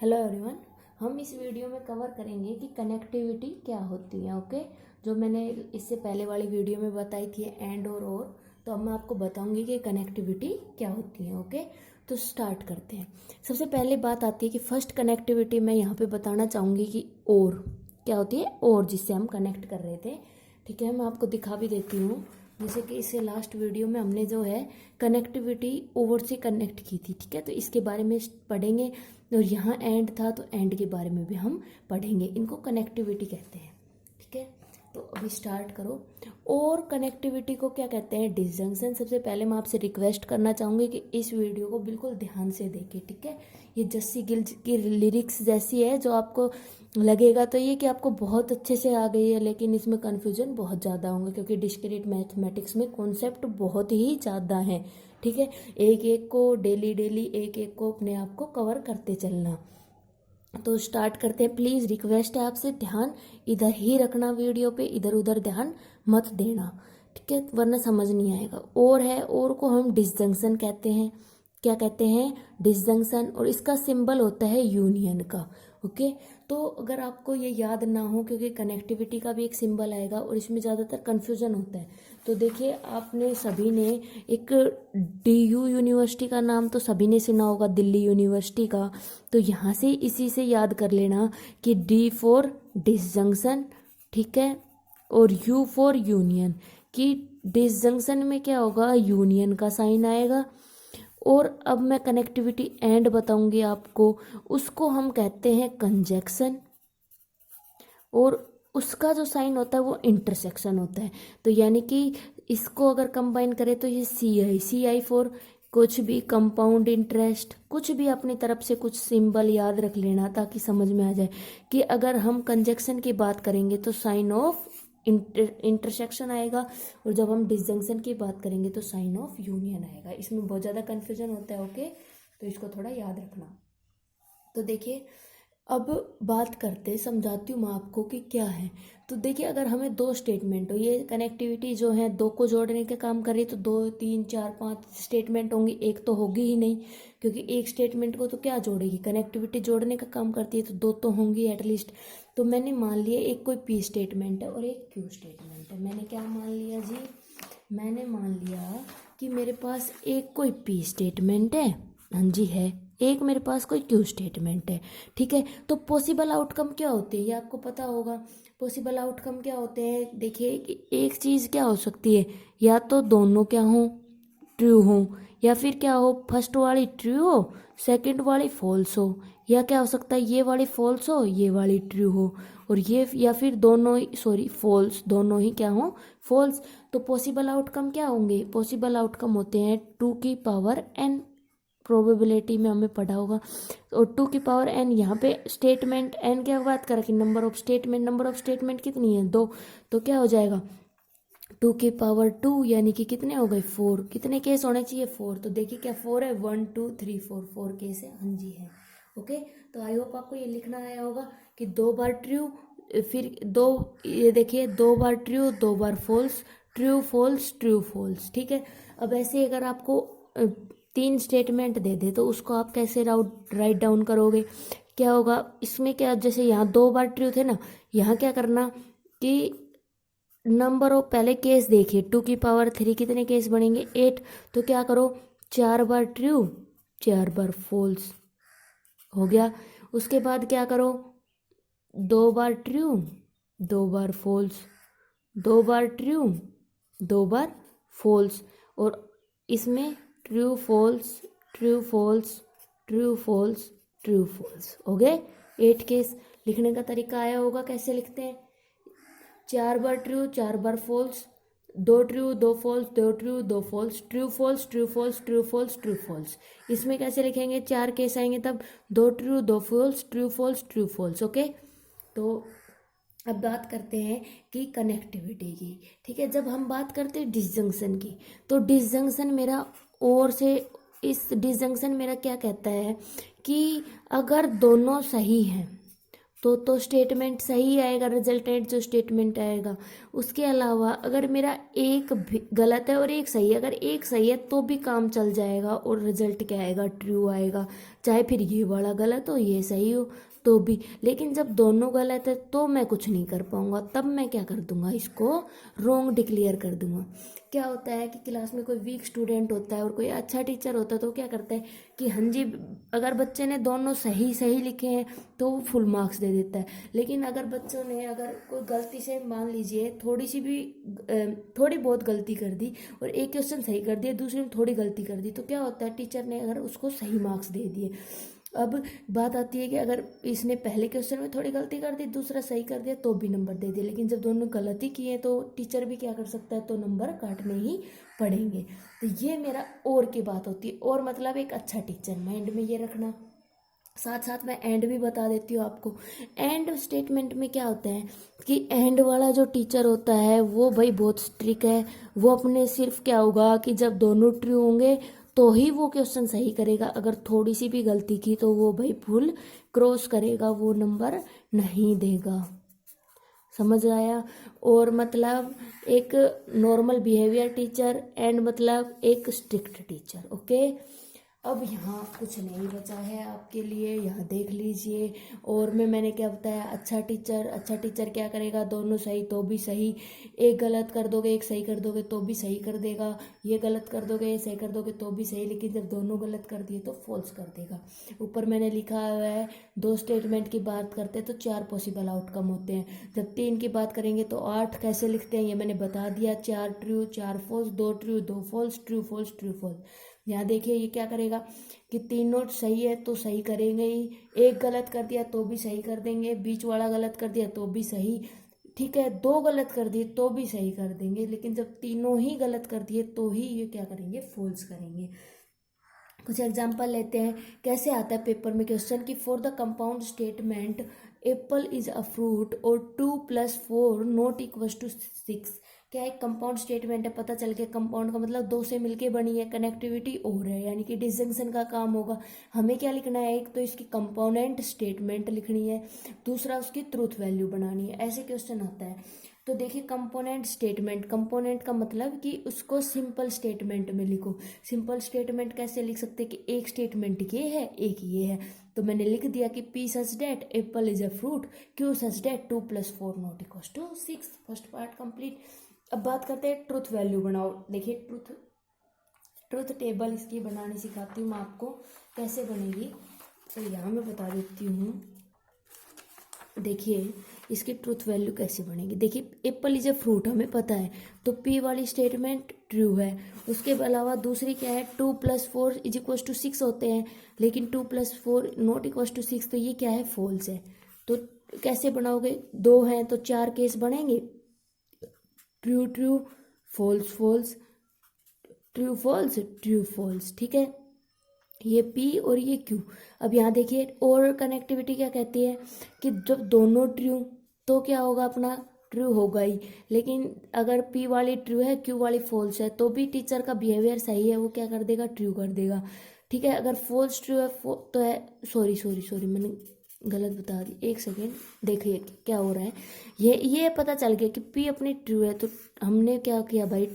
Hello everyone. हम इस video में कवर करेंगे कि कनेक्टिविटी क्या होती है। ओके, जो मैंने इससे पहले वाली वीडियो में बताई थी एंड और, तो अब मैं आपको बताऊंगी कि कनेक्टिविटी क्या होती है। ओके, तो स्टार्ट करते हैं। सबसे पहले बात आती है कि फर्स्ट कनेक्टिविटी मैं यहाँ पे बताना चाहूँगी कि और क्या होती है, और जिससे हम कनेक्ट कर रहे थे। ठीक है, मैं आपको दिखा भी देती हूँ। जैसे कि इससे लास्ट वीडियो में हमने जो है कनेक्टिविटी ओवर से कनेक्ट की थी। ठीक है, तो इसके बारे में पढ़ेंगे। और यहाँ एंड था तो एंड के बारे में भी हम पढ़ेंगे। इनको कनेक्टिविटी कहते हैं। ठीक है, तो अभी स्टार्ट करो। और कनेक्टिविटी को क्या कहते हैं, डिसजंक्शन। सबसे पहले मैं आपसे रिक्वेस्ट करना चाहूँगी कि इस वीडियो को बिल्कुल ध्यान से देखें। ठीक है, ये जस्सी गिल की लिरिक्स जैसी है, जो आपको लगेगा तो ये कि आपको बहुत अच्छे से आ गई है, लेकिन इसमें कन्फ्यूजन बहुत ज़्यादा होंगे क्योंकि डिस्क्रीट मैथमेटिक्स में कॉन्सेप्ट बहुत ही ज़्यादा हैं। ठीक है, एक एक को डेली डेली एक एक को अपने आप को कवर करते चलना। तो स्टार्ट करते हैं। प्लीज़ रिक्वेस्ट है आपसे, ध्यान इधर ही रखना वीडियो पे, इधर उधर ध्यान मत देना। ठीक है, वरना समझ नहीं आएगा। और है, और को हम डिसजंक्शन कहते हैं। क्या कहते हैं, डिसजंक्शन। और इसका सिंबल होता है यूनियन का। ओके, तो अगर आपको ये याद ना हो, क्योंकि कनेक्टिविटी का भी एक सिंबल आएगा और इसमें ज़्यादातर कन्फ्यूजन होता है। तो देखिए, आपने सभी ने एक DU यूनिवर्सिटी का नाम तो सभी ने सुना होगा, दिल्ली यूनिवर्सिटी का। तो यहाँ से इसी से याद कर लेना कि D फॉर डिसजंक्शन, ठीक है, और U फॉर यूनियन। कि डिसजंक्शन में क्या होगा, यूनियन का साइन आएगा। और अब मैं कनेक्टिविटी एंड बताऊंगी आपको, उसको हम कहते हैं कंजक्शन। और उसका जो साइन होता है वो इंटरसेक्शन होता है। तो यानी कि इसको अगर कंबाइन करें तो ये CI फॉर कुछ भी कंपाउंड इंटरेस्ट, कुछ भी अपनी तरफ से कुछ सिंबल याद रख लेना ताकि समझ में आ जाए कि अगर हम कंजक्शन की बात करेंगे तो साइन ऑफ इंटरसेक्शन आएगा, और जब हम डिसजंक्शन की बात करेंगे तो साइन ऑफ यूनियन आएगा। इसमें बहुत ज़्यादा कन्फ्यूजन होता है। ओके, तो इसको थोड़ा याद रखना। तो देखिए, अब बात करते, समझाती हूँ मैं आपको कि क्या है। तो देखिए, अगर हमें दो स्टेटमेंट हो, ये कनेक्टिविटी जो है दो को जोड़ने के काम कर रही है, तो 2 3 4 5 स्टेटमेंट होंगी, एक तो होगी ही नहीं, क्योंकि एक स्टेटमेंट को तो क्या जोड़ेगी, कनेक्टिविटी जोड़ने का काम करती है, तो दो तो होंगी एटलीस्ट। तो मैंने मान लिया एक कोई P स्टेटमेंट है और एक Q स्टेटमेंट है। मैंने क्या मान लिया जी, मैंने मान लिया कि मेरे पास एक कोई P स्टेटमेंट है, हाँ जी है, एक मेरे पास कोई Q स्टेटमेंट है। ठीक है, तो पॉसिबल आउटकम क्या होते हैं ये आपको पता होगा। पॉसिबल आउटकम क्या होते हैं, देखिए कि एक चीज़ क्या हो सकती है, या तो दोनों क्या हो, ट्रू हो, या फिर क्या हो, फर्स्ट वाली ट्रू हो, सेकंड वाली फॉल्स हो, या क्या हो सकता है, ये वाली फॉल्स हो, ये वाली ट्रू हो, और ये, या फिर दोनों ही, सॉरी फॉल्स, दोनों ही क्या हो, फॉल्स। तो पॉसिबल आउटकम क्या होंगे, पॉसिबल आउटकम होते हैं 2n। प्रोबेबिलिटी में हमें पढ़ा होगा। और 2n, यहाँ पे स्टेटमेंट n क्या बात कर रखी, number of statement. Number of statement कितनी है, 2। तो क्या हो जाएगा 2 यानी कि कितने हो गए, 4। कितने केस होने चाहिए, 4। तो देखिए क्या 4 है, 1 2 3 4 केस है, हाँ जी है। ओके, तो आई होप आपको ये लिखना आया होगा कि 2 बार ट्रू, फिर 2, ये देखिए 2 बार ट्रू, 2 बार false, true false true false. ठीक है, अब ऐसे अगर आपको 3 स्टेटमेंट दे दे तो उसको आप कैसे राइट डाउन करोगे, क्या होगा इसमें, क्या जैसे यहाँ 2 बार ट्रू थे ना, यहाँ क्या करना कि नंबर ऑफ, पहले केस देखिए 2 की पावर 3 कितने केस बनेंगे, 8। तो क्या करो, 4 बार ट्रू 4 बार फॉल्स हो गया। उसके बाद क्या करो, 2 बार ट्रू 2 बार फॉल्स, 2 बार ट्रू 2 बार फॉल्स, और इसमें true false true false true false true false हो गए 8 केस। लिखने का तरीका आया होगा, कैसे लिखते हैं, 4 बार ट्रू 4 बार false, 2 true 2 false 2 true 2 false, true false true false true false true false. इसमें कैसे लिखेंगे, 4 केस आएंगे तब 2 true 2 false true false true false. Okay, तो अब बात करते हैं कि कनेक्टिविटी की। ठीक है, जब हम बात करते हैं डिसजंक्शन की, तो डिसजंक्शन मेरा, और से इस डिसजंक्शन मेरा क्या कहता है कि अगर दोनों सही हैं तो स्टेटमेंट सही आएगा, रिजल्टेंट जो स्टेटमेंट आएगा। उसके अलावा अगर मेरा एक भी गलत है और एक सही है, अगर एक सही है तो भी काम चल जाएगा और रिजल्ट क्या आएगा, ट्रू आएगा। चाहे फिर ये वाला गलत हो ये सही हो तो भी। लेकिन जब दोनों गलत है तो मैं कुछ नहीं कर पाऊंगा, तब मैं क्या कर दूंगा, इसको रॉन्ग डिक्लेयर कर दूंगा। क्या होता है कि क्लास में कोई वीक स्टूडेंट होता है और कोई अच्छा टीचर होता है तो क्या करता है कि हाँ जी, अगर बच्चे ने दोनों सही सही लिखे हैं तो वो फुल मार्क्स दे देता है। लेकिन अगर बच्चों ने अगर कोई गलती से मान लीजिए थोड़ी सी भी थोड़ी बहुत गलती कर दी और एक क्वेश्चन सही कर दिया, दूसरे में थोड़ी गलती कर दी, तो क्या होता है टीचर ने अगर उसको सही मार्क्स दे दिए। अब बात आती है कि अगर इसने पहले क्वेश्चन में थोड़ी गलती कर दी, दूसरा सही कर दिया तो भी नंबर दे दिए। लेकिन जब दोनों गलती किए तो टीचर भी क्या कर सकता है, तो नंबर काटने ही पड़ेंगे। तो ये मेरा और की बात होती है, और मतलब एक अच्छा टीचर माइंड में ये रखना। साथ साथ मैं एंड भी बता देती हूँ आपको। एंड स्टेटमेंट में क्या होता है कि एंड वाला जो टीचर होता है वो भाई बहुत स्ट्रिक्ट है। वो अपने सिर्फ क्या होगा कि जब दोनों ट्रू होंगे तो ही वो क्वेश्चन सही करेगा। अगर थोड़ी सी भी गलती की तो वो भाई फुल क्रॉस करेगा, वो नंबर नहीं देगा। समझ आया। और मतलब एक नॉर्मल बिहेवियर टीचर एंड मतलब एक स्ट्रिक्ट टीचर। ओके, अब यहाँ कुछ नहीं बचा है आपके लिए, यहाँ देख लीजिए। और मैंने क्या बताया, अच्छा टीचर क्या करेगा, दोनों सही तो भी सही, एक गलत कर दोगे एक सही कर दोगे तो भी सही कर देगा, ये गलत कर दोगे ये सही कर दोगे तो भी सही, लेकिन जब दोनों गलत कर दिए तो फॉल्स कर देगा। ऊपर मैंने लिखा हुआ है 2 स्टेटमेंट की बात करते हैं तो 4 पॉसिबल आउटकम होते हैं। जब 3 की बात करेंगे तो 8 कैसे लिखते हैं ये मैंने बता दिया, 4 true 4 false, 2 true 2 false, true false true false. यहाँ देखिए ये क्या करेगा कि 3 नोट सही है तो सही करेंगे ही, एक गलत कर दिया तो भी सही कर देंगे, बीच वाला गलत कर दिया तो भी सही, ठीक है, 2 गलत कर दिए तो भी सही कर देंगे। लेकिन जब तीनों ही गलत कर दिए तो ही ये क्या करेंगे, फॉल्स करेंगे। कुछ एग्जांपल लेते हैं। कैसे आता है पेपर में क्वेश्चन कि for the compound statement Apple is a fruit और 2 + 4 नॉट इक्वल टू 6। क्या एक कंपाउंड स्टेटमेंट है, पता चल गया कंपाउंड का मतलब 2 से मिलके बनी है, कनेक्टिविटी और है यानी कि डिसजंक्शन का काम होगा। हमें क्या लिखना है, एक तो इसकी कंपोनेंट स्टेटमेंट लिखनी है, दूसरा उसकी ट्रूथ वैल्यू बनानी है। ऐसे क्वेश्चन आता है। तो देखिए कंपोनेंट स्टेटमेंट, कंपोनेंट का मतलब कि उसको सिंपल स्टेटमेंट में लिखो। सिंपल स्टेटमेंट कैसे लिख सकते कि एक स्टेटमेंट ये है एक ये है, तो मैंने लिख दिया कि P such that apple is a fruit, Q such that 2 + 4 not equal to 6। First part complete. अब बात करते हैं ट्रूथ वैल्यू बनाओ। देखिए ट्रूथ टेबल इसकी बनानी सिखाती हूँ मैं आपको, कैसे बनेगी तो यहाँ मैं बता देती हूँ। देखिए इसकी ट्रूथ वैल्यू कैसे बनेगी। देखिए एप्पल इज ए फ्रूट हमें पता है, तो पी वाली स्टेटमेंट ट्रू है। उसके अलावा दूसरी क्या है, 2 + 4 = 6 होते हैं, लेकिन 2 + 4 नॉट इक्वल टू 6, तो ये क्या है, फॉल्स है। तो कैसे बनाओगे, 2 हैं तो 4 केस बनेंगे, true true false false, true false true false, ठीक है, ये P और ये Q। अब यहाँ देखिए और कनेक्टिविटी क्या कहती है कि जब दोनों ट्रू तो क्या होगा, अपना ट्रू होगा ही। लेकिन अगर P वाली ट्रू है Q वाली फॉल्स है तो भी टीचर का बिहेवियर सही है, वो क्या कर देगा, ट्रू कर देगा, ठीक है। अगर फॉल्स ट्रू है तो है, सॉरी मैंने गलत बता दी, एक सेकेंड देखिए क्या हो रहा है। ये पता चल गया कि P अपनी ट्रू है, तो हमने क्या किया भाई,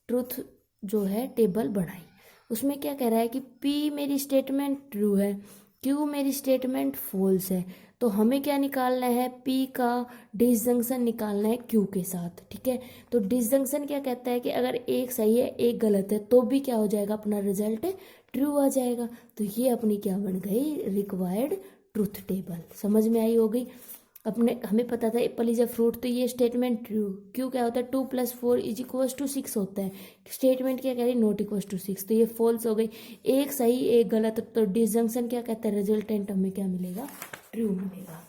ट्रूथ जो है टेबल बनाई। उसमें क्या कह रहा है कि P मेरी स्टेटमेंट ट्रू है, Q मेरी स्टेटमेंट फॉल्स है, तो हमें क्या निकालना है, P का डिसजंक्शन निकालना है Q के साथ, ठीक है। तो डिसजंक्शन क्या कहता है कि अगर एक सही है एक गलत है तो भी क्या हो जाएगा, अपना रिजल्ट ट्रू आ जाएगा। तो ये अपनी क्या बन गई, रिक्वायर्ड ट्रूथ टेबल। समझ में आई होगी। अपने हमें पता था एप्पल इज अ फ्रूट, तो ये स्टेटमेंट ट्रू। क्यों क्या होता है, 2 + 4 = 6 होता है, स्टेटमेंट क्या कह रही है, नॉट इक्वल टू 6, तो ये फॉल्स हो गई। एक सही एक गलत, तो डिसजंक्शन क्या कहता है, रिजल्टेंट हमें क्या मिलेगा, ट्रू मिलेगा,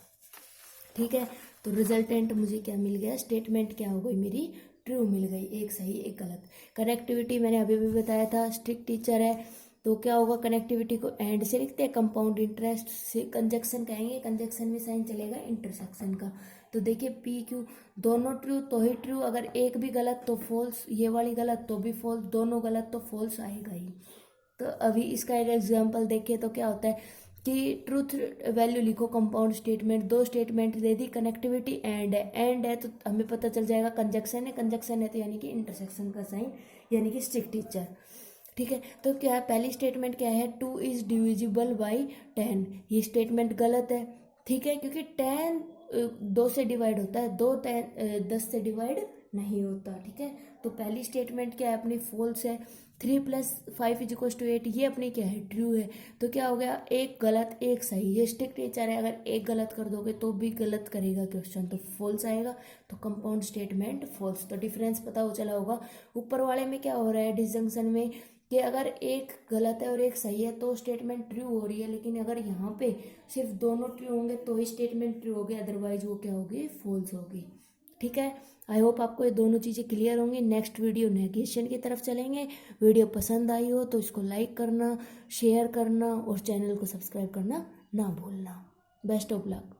ठीक है। तो रिजल्टेंट मुझे क्या मिल गया, स्टेटमेंट क्या हो गई मेरी, ट्रू मिल गई, एक सही एक गलत। कनेक्टिविटी मैंने अभी भी बताया था, स्ट्रिक्ट टीचर है तो क्या होगा, कनेक्टिविटी को एंड से लिखते हैं, कंपाउंड इंटरेस्ट से कंजक्शन कहेंगे, कंजक्शन में साइन चलेगा इंटरसेक्शन का। तो देखिए पी क्यू दोनों ट्रू तो ही ट्रू, अगर एक भी गलत तो फॉल्स, ये वाली गलत तो भी फॉल्स, दोनों गलत तो फॉल्स आएगा ही। तो अभी इसका एक एग्जाम्पल देखिए तो क्या होता है कि ट्रूथ वैल्यू लिखो, compound statement, 2 statement they the, connectivity and है तो हमें पता चल जाएगा कंजक्शन है तो यानी कि इंटरसेक्शन का साइन, यानी कि स्ट्रिक्ट टीचर। ठीक है, तो क्या है, पहली स्टेटमेंट क्या है, 2 इज डिविजिबल बाई 10। ये स्टेटमेंट गलत है, ठीक है, क्योंकि 10 2 से डिवाइड होता है, 10 से डिवाइड नहीं होता, ठीक है। तो पहली स्टेटमेंट क्या है अपनी, फॉल्स है। 3 + 5 = 8, ये अपनी क्या है, ट्रू है। तो क्या हो गया, एक गलत एक सही, ये स्ट्रिक्ट नेचर है, अगर एक गलत कर दोगे तो भी गलत करेगा क्वेश्चन, तो फॉल्स आएगा। तो कंपाउंड स्टेटमेंट फॉल्स। तो डिफरेंस पता हो चला होगा। ऊपर वाले में क्या हो रहा है डिसजंक्शन में, कि अगर एक गलत है और एक सही है तो स्टेटमेंट ट्रू हो रही है, लेकिन अगर यहाँ पे सिर्फ दोनों ट्रू होंगे तो ही स्टेटमेंट ट्रू होगी, अदरवाइज वो क्या होगी, फॉल्स होगी, ठीक है। आई होप आपको ये दोनों चीज़ें क्लियर होंगी। नेक्स्ट वीडियो नेगेशन की तरफ चलेंगे। वीडियो पसंद आई हो तो इसको लाइक करना, शेयर करना और चैनल को सब्सक्राइब करना ना भूलना। Best of luck.